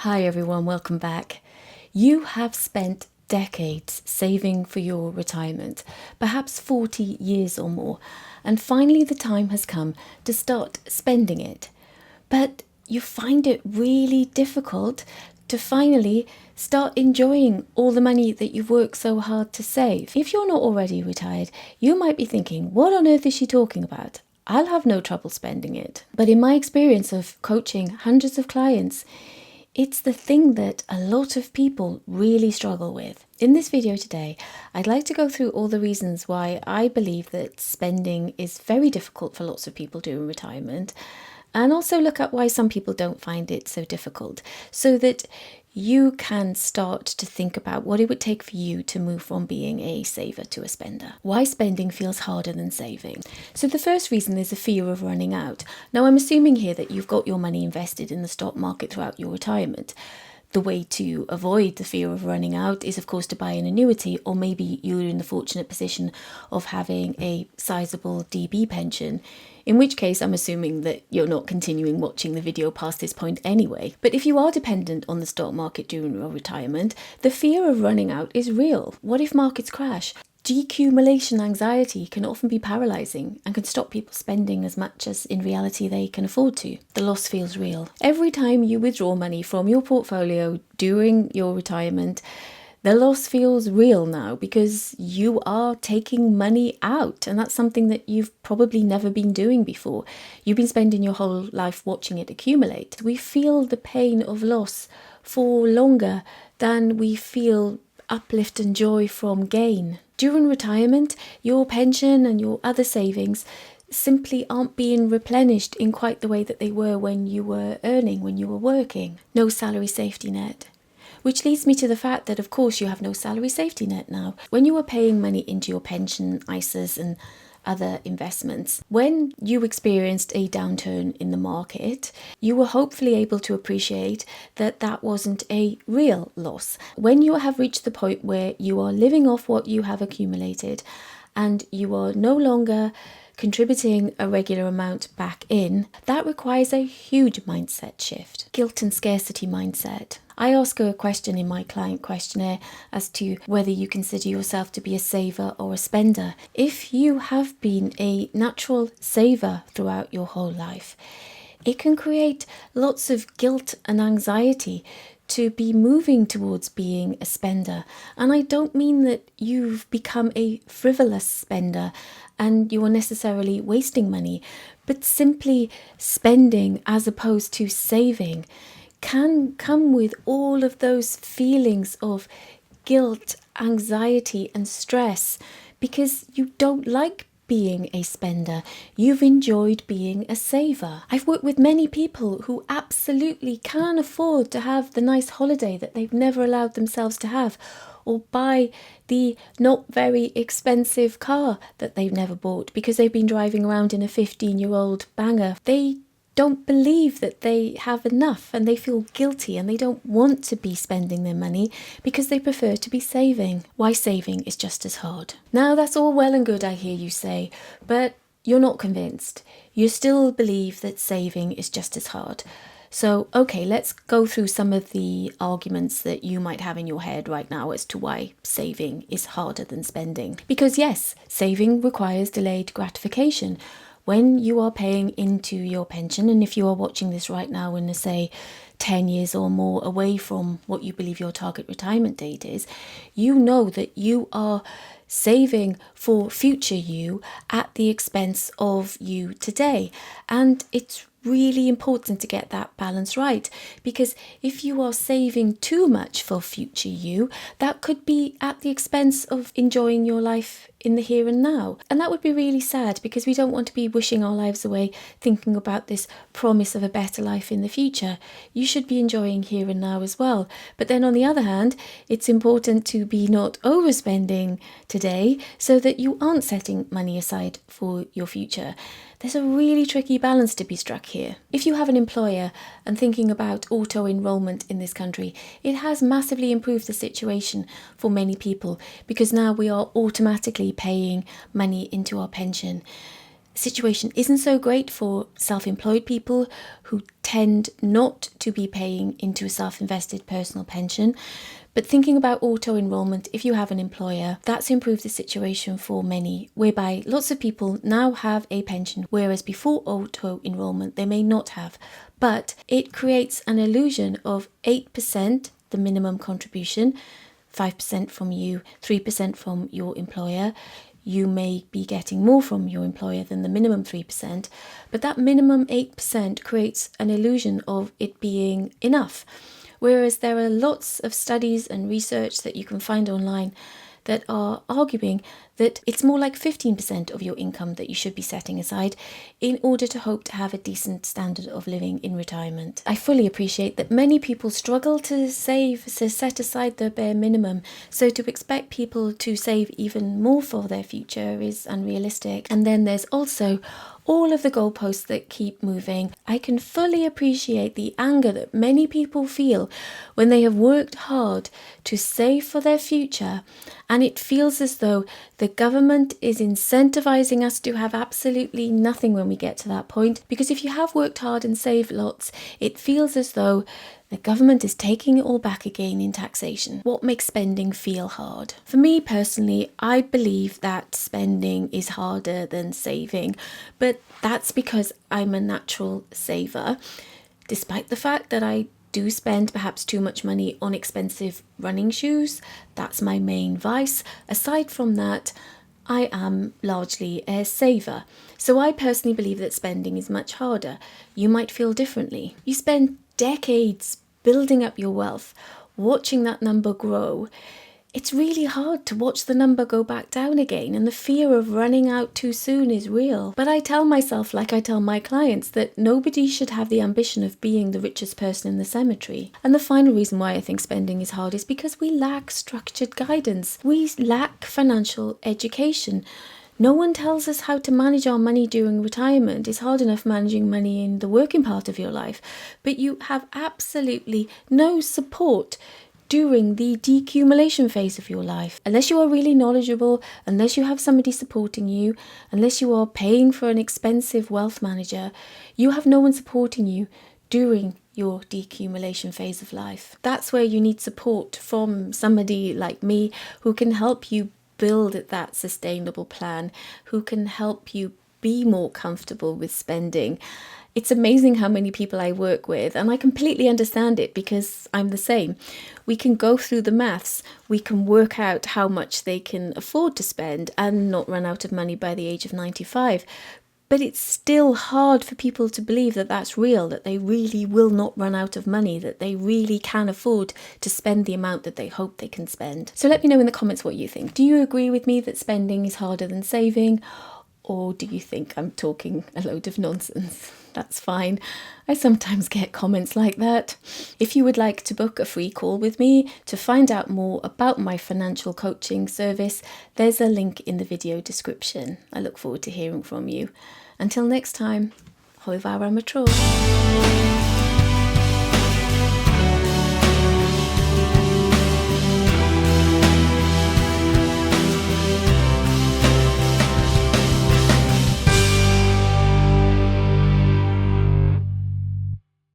Hi everyone, welcome back. You have spent decades saving for your retirement, perhaps 40 years or more, and finally the time has come to start spending it. But you find it really difficult to finally start enjoying all the money that you've worked so hard to save. If you're not already retired, you might be thinking, what on earth is she talking about? I'll have no trouble spending it. But in my experience of coaching hundreds of clients, it's the thing that a lot of people really struggle with. In this video today, I'd like to go through all the reasons why I believe that spending is very difficult for lots of people during retirement, and also look at why some people don't find it so difficult, so that you can start to think about what it would take for you to move from being a saver to a spender. Why spending feels harder than saving. So the first reason is a fear of running out. Now I'm assuming here that you've got your money invested in the stock market throughout your retirement. The way to avoid the fear of running out is, of course, to buy an annuity, or maybe you're in the fortunate position of having a sizable DB pension, in which case I'm assuming that you're not continuing watching the video past this point anyway. But if you are dependent on the stock market during your retirement, the fear of running out is real. What if markets crash? Decumulation anxiety can often be paralysing and can stop people spending as much as in reality they can afford to. The loss feels real. Every time you withdraw money from your portfolio during your retirement, the loss feels real now because you are taking money out, and that's something that you've probably never been doing before. You've been spending your whole life watching it accumulate. We feel the pain of loss for longer than we feel uplift and joy from gain. During retirement, your pension and your other savings simply aren't being replenished in quite the way that they were when you were earning, when you were working. No salary safety net. Which leads me to the fact that, of course, you have no salary safety net now. When you were paying money into your pension, ISAs and other investments, when you experienced a downturn in the market, you were hopefully able to appreciate that that wasn't a real loss. When you have reached the point where you are living off what you have accumulated and you are no longer contributing a regular amount back in, that requires a huge mindset shift. Guilt and scarcity mindset. I ask a question in my client questionnaire as to whether you consider yourself to be a saver or a spender. If you have been a natural saver throughout your whole life, it can create lots of guilt and anxiety to be moving towards being a spender. And I don't mean that you've become a frivolous spender and you are necessarily wasting money, but simply spending as opposed to saving can come with all of those feelings of guilt, anxiety and stress because you don't like being a spender. You've enjoyed being a saver. I've worked with many people who absolutely can't afford to have the nice holiday that they've never allowed themselves to have, or buy the not very expensive car that they've never bought because they've been driving around in a 15-year-old banger. They don't believe that they have enough and they feel guilty and they don't want to be spending their money because they prefer to be saving. Why saving is just as hard. Now that's all well and good, I hear you say, but you're not convinced. You still believe that saving is just as hard. So, okay, let's go through some of the arguments that you might have in your head right now as to why saving is harder than spending. Because yes, saving requires delayed gratification. When you are paying into your pension, and if you are watching this right now and say 10 years or more away from what you believe your target retirement date is, you know that you are saving for future you at the expense of you today. And it's really important to get that balance right, because if you are saving too much for future you, that could be at the expense of enjoying your life in the here and now. And that would be really sad because we don't want to be wishing our lives away thinking about this promise of a better life in the future. You should be enjoying here and now as well. But then on the other hand, it's important to be not overspending today so that you aren't setting money aside for your future. There's a really tricky balance to be struck here. If you have an employer and thinking about auto-enrollment in this country, it has massively improved the situation for many people because now we are automatically paying money into our pension. situation isn't so great for self-employed people who tend not to be paying into a self-invested personal pension. But thinking about auto-enrollment, if you have an employer, that's improved the situation for many, whereby lots of people now have a pension, whereas before auto-enrollment they may not have. But it creates an illusion of 8%, the minimum contribution, 5% from you, 3% from your employer. You may be getting more from your employer than the minimum 3%, but that minimum 8% creates an illusion of it being enough. Whereas there are lots of studies and research that you can find online that are arguing that it's more like 15% of your income that you should be setting aside in order to hope to have a decent standard of living in retirement. I fully appreciate that many people struggle to save, to set aside the bare minimum, so to expect people to save even more for their future is unrealistic. And then there's also all of the goalposts that keep moving. I can fully appreciate the anger that many people feel when they have worked hard to save for their future, and it feels as though the government is incentivizing us to have absolutely nothing when we get to that point. Because if you have worked hard and saved lots, it feels as though the government is taking it all back again in taxation. What makes spending feel hard? For me personally, I believe that spending is harder than saving, but that's because I'm a natural saver, despite the fact that I do spend perhaps too much money on expensive running shoes. That's my main vice. Aside from that, I am largely a saver. So I personally believe that spending is much harder. You might feel differently. You spend decades building up your wealth, watching that number grow. It's really hard to watch the number go back down again, and the fear of running out too soon is real. But I tell myself, like I tell my clients, that nobody should have the ambition of being the richest person in the cemetery. And the final reason why I think spending is hard is because we lack structured guidance. We lack financial education. No one tells us how to manage our money during retirement. It's hard enough managing money in the working part of your life, but you have absolutely no support during the decumulation phase of your life. Unless you are really knowledgeable, unless you have somebody supporting you, unless you are paying for an expensive wealth manager, you have no one supporting you during your decumulation phase of life. That's where you need support from somebody like me who can help you build that sustainable plan, who can help you be more comfortable with spending. It's amazing how many people I work with, and I completely understand it because I'm the same. We can go through the maths, we can work out how much they can afford to spend and not run out of money by the age of 95. But it's still hard for people to believe that that's real, that they really will not run out of money, that they really can afford to spend the amount that they hope they can spend. So let me know in the comments what you think. Do you agree with me that spending is harder than saving? Or do you think I'm talking a load of nonsense? That's fine. I sometimes get comments like that. If you would like to book a free call with me to find out more about my financial coaching service, there's a link in the video description. I look forward to hearing from you. Until next time, Hoivar Amatror.